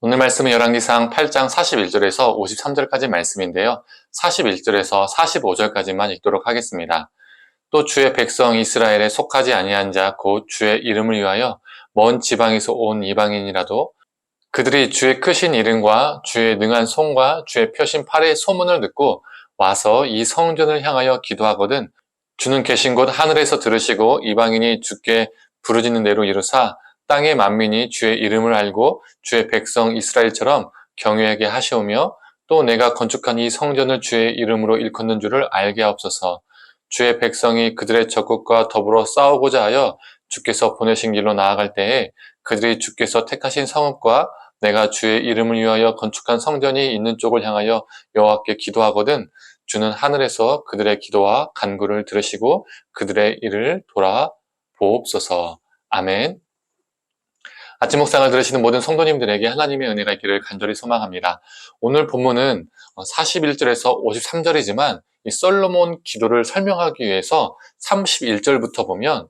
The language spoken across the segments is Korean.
오늘 말씀은 열왕기상 8장 41절에서 53절까지 말씀인데요. 41절에서 45절까지만 읽도록 하겠습니다. 또 주의 백성 이스라엘에 속하지 아니한 자 곧 주의 이름을 위하여 먼 지방에서 온 이방인이라도 그들이 주의 크신 이름과 주의 능한 손과 주의 펴신 팔의 소문을 듣고 와서 이 성전을 향하여 기도하거든 주는 계신 곳 하늘에서 들으시고 이방인이 주께 부르짖는 대로 이루사 땅의 만민이 주의 이름을 알고 주의 백성 이스라엘처럼 경외하게 하시오며 또 내가 건축한 이 성전을 주의 이름으로 일컫는 줄을 알게 하옵소서. 주의 백성이 그들의 적국과 더불어 싸우고자 하여 주께서 보내신 길로 나아갈 때에 그들이 주께서 택하신 성읍과 내가 주의 이름을 위하여 건축한 성전이 있는 쪽을 향하여 여호와께 기도하거든 주는 하늘에서 그들의 기도와 간구를 들으시고 그들의 일을 돌아보옵소서. 아멘. 아침 묵상을 들으시는 모든 성도님들에게 하나님의 은혜가 있기를 간절히 소망합니다. 오늘 본문은 41절에서 53절이지만 이 솔로몬 기도를 설명하기 위해서 31절부터 보면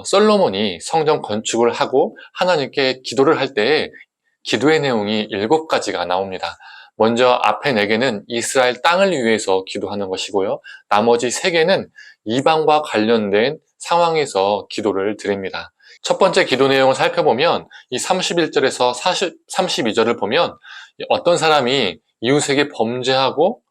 솔로몬이 성전 건축을 하고 하나님께 기도를 할 때에 기도의 내용이 7가지가 나옵니다. 먼저 앞에 4개는 이스라엘 땅을 위해서 기도하는 것이고요. 나머지 3개는 이방과 관련된 상황에서 기도를 드립니다. 첫 번째 기도 내용을 살펴보면 이 31절에서 32절을 보면 어떤 사람이 이웃에게 범죄하고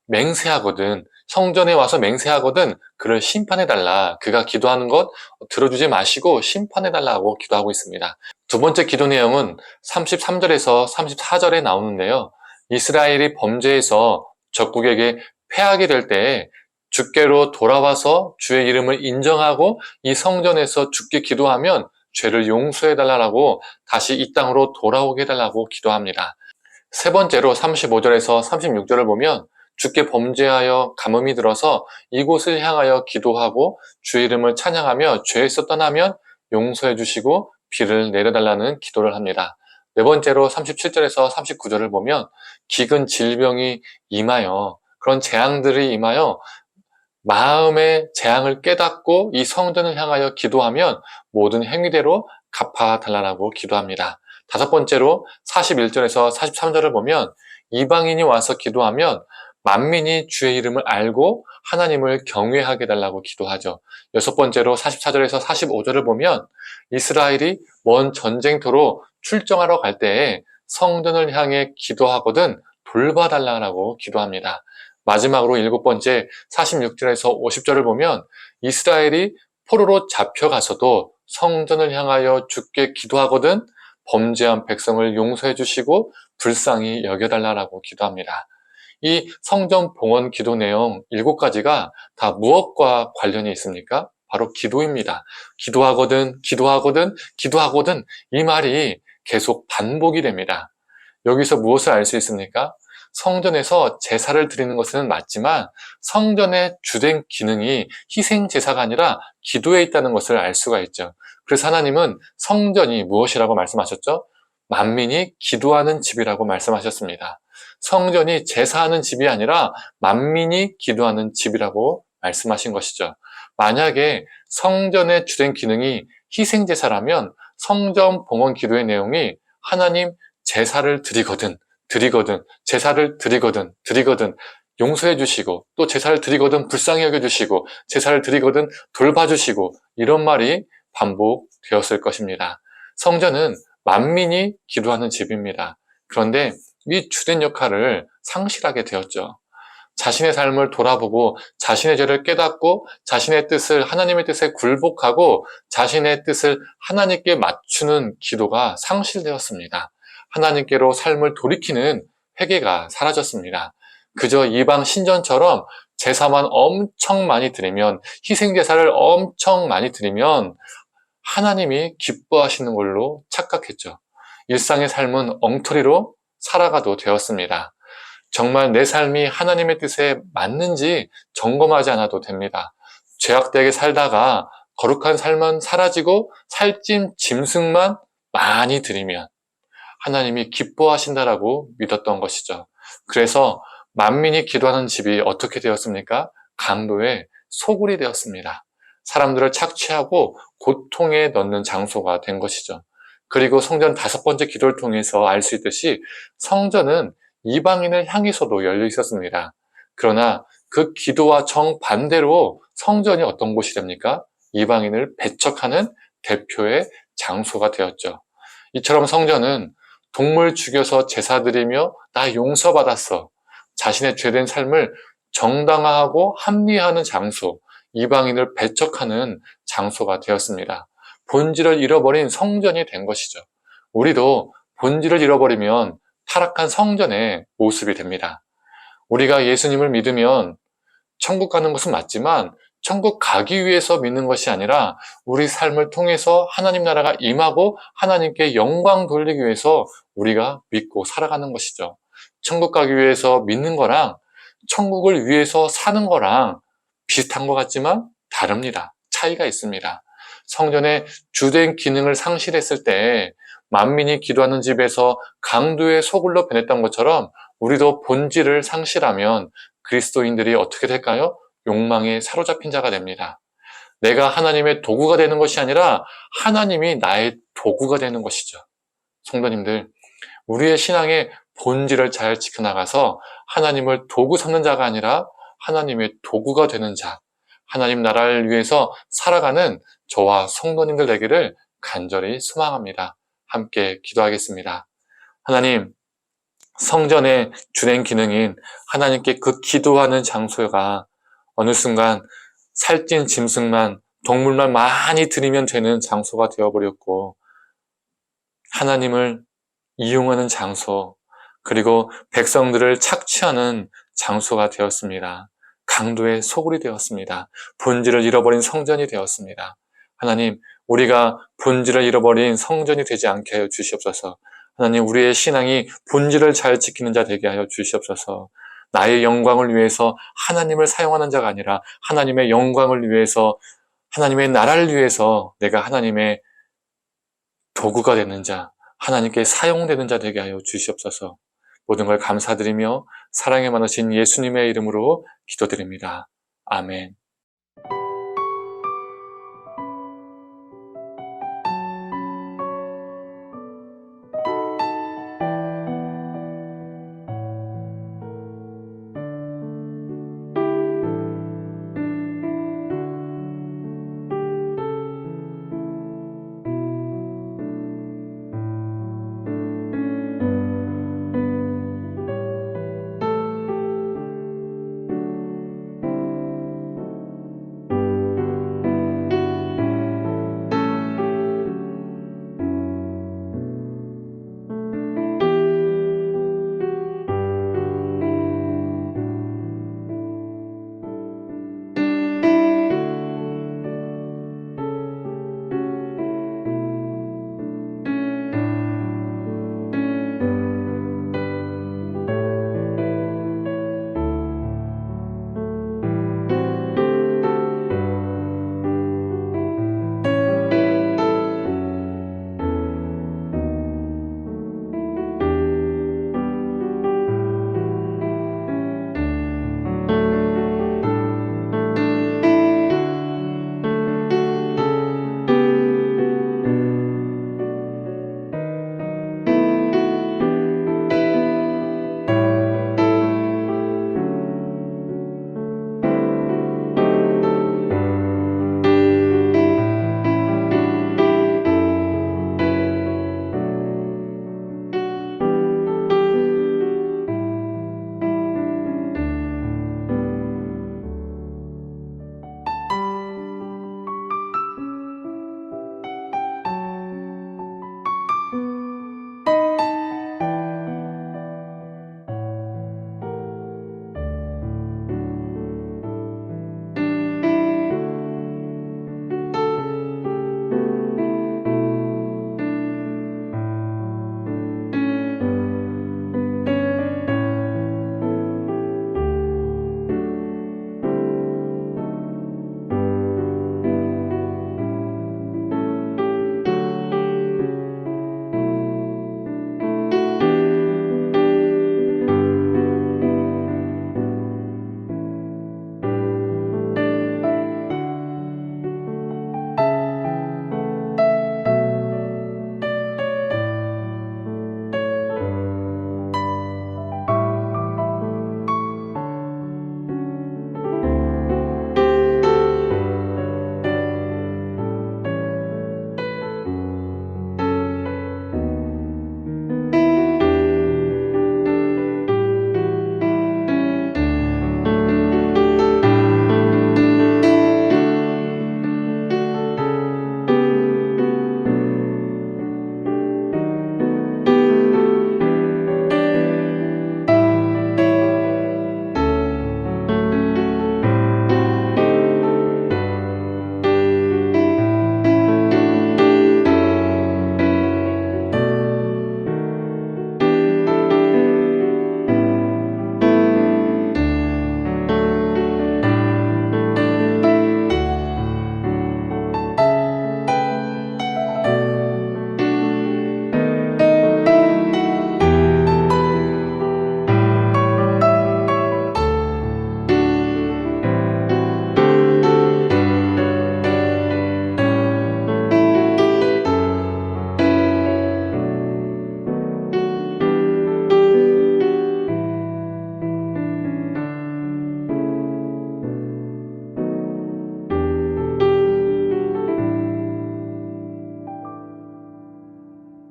맹세하거든 성전에 와서 맹세하거든 그를 심판해달라. 그가 기도하는 것 들어주지 마시고 심판해달라고 기도하고 있습니다. 두 번째 기도 내용은 33절에서 34절에 나오는데요. 이스라엘이 범죄해서 적국에게 패하게 될 때에 주께로 돌아와서 주의 이름을 인정하고 이 성전에서 주께 기도하면 죄를 용서해달라고 다시 이 땅으로 돌아오게 해달라고 기도합니다. 세 번째로 35절에서 36절을 보면 주께 범죄하여 가뭄이 들어서 이곳을 향하여 기도하고 주의 이름을 찬양하며 죄에서 떠나면 용서해 주시고 비를 내려달라는 기도를 합니다. 네 번째로 37절에서 39절을 보면 기근 질병이 임하여 그런 재앙들이 임하여 마음의 재앙을 깨닫고 이 성전을 향하여 기도하면 모든 행위대로 갚아달라고 기도합니다. 다섯 번째로 41절에서 43절을 보면 이방인이 와서 기도하면 만민이 주의 이름을 알고 하나님을 경외하게 해달라고 기도하죠. 여섯 번째로 44절에서 45절을 보면 이스라엘이 먼 전쟁터로 출정하러 갈 때에 성전을 향해 기도하거든 돌봐달라고 기도합니다. 마지막으로 일곱 번째 46절에서 50절을 보면 이스라엘이 포로로 잡혀가서도 성전을 향하여 주께 기도하거든 범죄한 백성을 용서해 주시고 불쌍히 여겨달라고 기도합니다. 이 성전 봉헌 기도 내용 7가지가 다 무엇과 관련이 있습니까? 바로 기도입니다. 기도하거든, 기도하거든, 기도하거든 이 말이 계속 반복이 됩니다. 여기서 무엇을 알 수 있습니까? 성전에서 제사를 드리는 것은 맞지만 성전의 주된 기능이 희생 제사가 아니라 기도에 있다는 것을 알 수가 있죠. 그래서 하나님은 성전이 무엇이라고 말씀하셨죠? 만민이 기도하는 집이라고 말씀하셨습니다. 성전이 제사하는 집이 아니라 만민이 기도하는 집이라고 말씀하신 것이죠. 만약에 성전의 주된 기능이 희생 제사라면 성전 봉헌 기도의 내용이 하나님 제사를 드리거든 제사를 드리거든 용서해 주시고 또 제사를 드리거든 불쌍히 여겨 주시고 제사를 드리거든 돌봐 주시고 이런 말이 반복되었을 것입니다. 성전은 만민이 기도하는 집입니다. 그런데 이 주된 역할을 상실하게 되었죠. 자신의 삶을 돌아보고 자신의 죄를 깨닫고 자신의 뜻을 하나님의 뜻에 굴복하고 자신의 뜻을 하나님께 맞추는 기도가 상실되었습니다. 하나님께로 삶을 돌이키는 회개가 사라졌습니다. 그저 이방 신전처럼 제사만 엄청 많이 드리면 희생제사를 엄청 많이 드리면 하나님이 기뻐하시는 걸로 착각했죠. 일상의 삶은 엉터리로 살아가도 되었습니다. 정말 내 삶이 하나님의 뜻에 맞는지 점검하지 않아도 됩니다. 죄악되게 살다가 거룩한 삶은 사라지고 살찐 짐승만 많이 드리면 하나님이 기뻐하신다라고 믿었던 것이죠. 그래서 만민이 기도하는 집이 어떻게 되었습니까? 강도의 소굴이 되었습니다. 사람들을 착취하고 고통에 넣는 장소가 된 것이죠. 그리고 성전 5번째 기도를 통해서 알 수 있듯이 성전은 이방인을 향해서도 열려 있었습니다. 그러나 그 기도와 정반대로 성전이 어떤 곳이 됩니까? 이방인을 배척하는 대표의 장소가 되었죠. 이처럼 성전은 동물 죽여서 제사 드리며 나 용서받았어. 자신의 죄된 삶을 정당화하고 합리화하는 장소, 이방인을 배척하는 장소가 되었습니다. 본질을 잃어버린 성전이 된 것이죠. 우리도 본질을 잃어버리면 타락한 성전의 모습이 됩니다. 우리가 예수님을 믿으면 천국 가는 것은 맞지만 천국 가기 위해서 믿는 것이 아니라 우리 삶을 통해서 하나님 나라가 임하고 하나님께 영광 돌리기 위해서 우리가 믿고 살아가는 것이죠. 천국 가기 위해서 믿는 거랑 천국을 위해서 사는 거랑 비슷한 것 같지만 다릅니다. 차이가 있습니다. 성전의 주된 기능을 상실했을 때 만민이 기도하는 집에서 강도의 소굴로 변했던 것처럼 우리도 본질을 상실하면 그리스도인들이 어떻게 될까요? 욕망에 사로잡힌 자가 됩니다. 내가 하나님의 도구가 되는 것이 아니라 하나님이 나의 도구가 되는 것이죠. 성도님들, 우리의 신앙의 본질을 잘 지켜나가서 하나님을 도구 삼는 자가 아니라 하나님의 도구가 되는 자, 하나님 나라를 위해서 살아가는 저와 성도님들 되기를 간절히 소망합니다. 함께 기도하겠습니다. 하나님, 성전의 주된 기능인 하나님께 그 기도하는 장소가 어느 순간 살찐 짐승만, 동물만 많이 드리면 되는 장소가 되어버렸고, 하나님을 이용하는 장소, 그리고 백성들을 착취하는 장소가 되었습니다. 강도의 소굴이 되었습니다. 본질을 잃어버린 성전이 되었습니다. 하나님, 우리가 본질을 잃어버린 성전이 되지 않게 하여 주시옵소서. 하나님, 우리의 신앙이 본질을 잘 지키는 자 되게 하여 주시옵소서. 나의 영광을 위해서 하나님을 사용하는 자가 아니라 하나님의 영광을 위해서, 하나님의 나라를 위해서 내가 하나님의 도구가 되는 자, 하나님께 사용되는 자 되게 하여 주시옵소서. 모든 걸 감사드리며 사랑에 많으신 예수님의 이름으로 기도드립니다. 아멘.